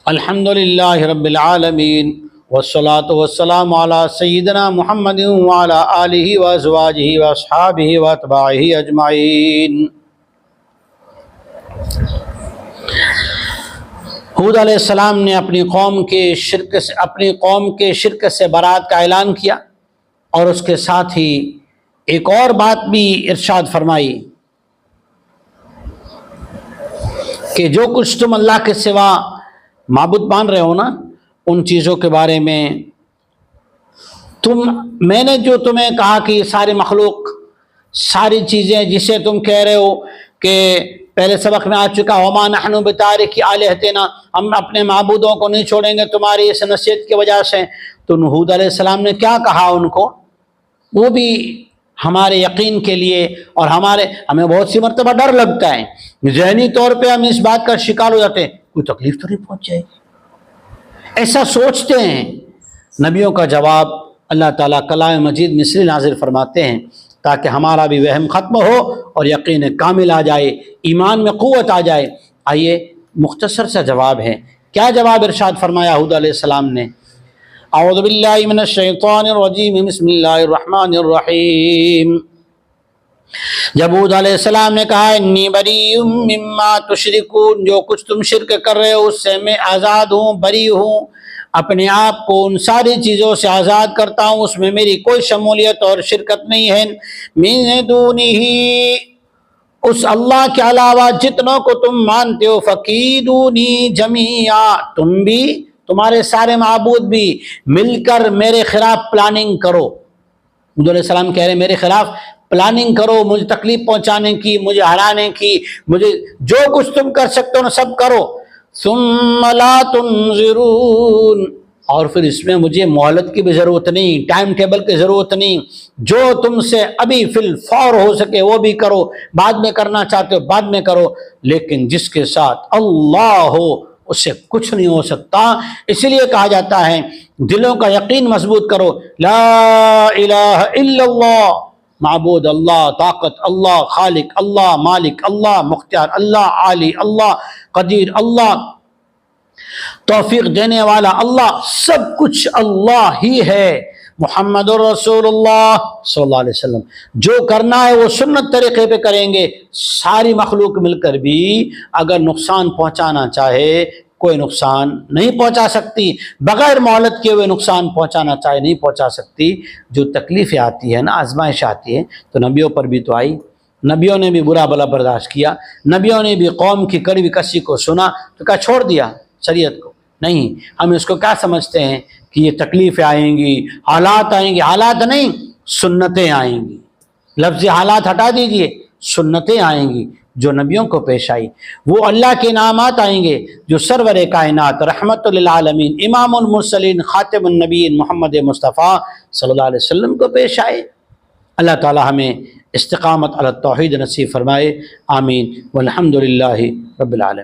الحمدللہ رب العالمین والصلاة والسلام علی سیدنا محمد وعلی آلہ وازواجہ واصحابہ واتباعہ اجمعین۔ ہود علیہ السلام نے اپنی قوم کے شرک سے برات کا اعلان کیا، اور اس کے ساتھ ہی ایک اور بات بھی ارشاد فرمائی کہ جو کچھ تم اللہ کے سوا معبود مان رہے ہو نا، ان چیزوں کے بارے میں میں نے جو تمہیں کہا کہ یہ سارے مخلوق، ساری چیزیں جسے تم کہہ رہے ہو کہ پہلے سبق میں آ چکا، وما نحن بتارک آلہتنا، ہم اپنے معبودوں کو نہیں چھوڑیں گے تمہاری اس نصیحت کی وجہ سے۔ تو ہود علیہ السلام نے کیا کہا ان کو؟ وہ بھی ہمارے یقین کے لیے، اور ہمیں بہت سی مرتبہ ڈر لگتا ہے، ذہنی طور پہ ہم اس بات کا شکار ہو جاتے ہیں کوئی تکلیف تو نہیں پہنچ جائے گی، ایسا سوچتے ہیں۔ نبیوں کا جواب اللہ تعالیٰ کلام مجید میں اس لیے نازل فرماتے ہیں تاکہ ہمارا بھی وہم ختم ہو اور یقین کامل آ جائے، ایمان میں قوت آ جائے۔ آئیے مختصر سا جواب ہے۔ کیا جواب ارشاد فرمایا ہود علیہ السلام نے؟ اعوذ باللہ من الشیطان الرجیم، بسم اللہ الرحمن الرحیم۔ جب ہود علیہ السلام نے کہا انی بریء مما تشرکون، جو کچھ تم شرک کر رہے ہو اس سے میں آزاد ہوں، بری ہوں، اپنے آپ کو ان ساری چیزوں سے آزاد کرتا ہوں، اس میں میری کوئی شمولیت اور شرکت نہیں ہے۔ من دونہ، اس اللہ کے علاوہ جتنوں کو تم مانتے ہو، فکیدونی جمیعا، تم بھی، تمہارے سارے معبود بھی مل کر میرے خلاف پلاننگ کرو۔ ہود علیہ السلام کہہ رہے ہیں میرے خلاف پلاننگ کرو، مجھے تکلیف پہنچانے کی، مجھے ہرانے کی، مجھے جو کچھ تم کر سکتے ہو نا سب کرو۔ ثم لا تنظرون، اور پھر اس میں مجھے مہلت کی بھی ضرورت نہیں، ٹائم ٹیبل کی ضرورت نہیں، جو تم سے ابھی فی الفور ہو سکے وہ بھی کرو، بعد میں کرنا چاہتے ہو بعد میں کرو، لیکن جس کے ساتھ اللہ ہو اس سے کچھ نہیں ہو سکتا۔ اس لیے کہا جاتا ہے دلوں کا یقین مضبوط کرو، لا الہ الا اللہ، معبود اللہ، طاقت اللہ، خالق اللہ، مالک اللہ، مختار اللہ، عالی اللہ، قدیر اللہ، توفیق دینے والا اللہ، سب کچھ اللہ ہی ہے۔ محمد الرسول اللہ صلی اللہ علیہ وسلم، جو کرنا ہے وہ سنت طریقے پہ کریں گے۔ ساری مخلوق مل کر بھی اگر نقصان پہنچانا چاہے کوئی نقصان نہیں پہنچا سکتی، بغیر مہلت کے ہوئے نقصان پہنچانا چاہے نہیں پہنچا سکتی۔ جو تکلیفیں آتی ہے نا، آزمائش آتی ہے، تو نبیوں پر بھی تو آئی، نبیوں نے بھی برا بلا برداشت کیا، نبیوں نے بھی قوم کی کڑوی کسی کو سنا تو کیا چھوڑ دیا شریعت کو؟ نہیں، ہم اس کو کیا سمجھتے ہیں کہ یہ تکلیفیں آئیں گی، حالات آئیں گی، حالات نہیں، سنتیں آئیں گی۔ لفظ حالات ہٹا دیجئے، سنتیں آئیں گی جو نبیوں کو پیش آئی، وہ اللہ کے انعامات آئیں گے جو سرور کائنات رحمت للعالمین امام المرسلین خاتم النبیین محمد مصطفیٰ صلی اللہ علیہ وسلم کو پیش آئے۔ اللہ تعالی ہمیں استقامت علی التوحید نصیب فرمائے، آمین، والحمد للہ رب العالمین۔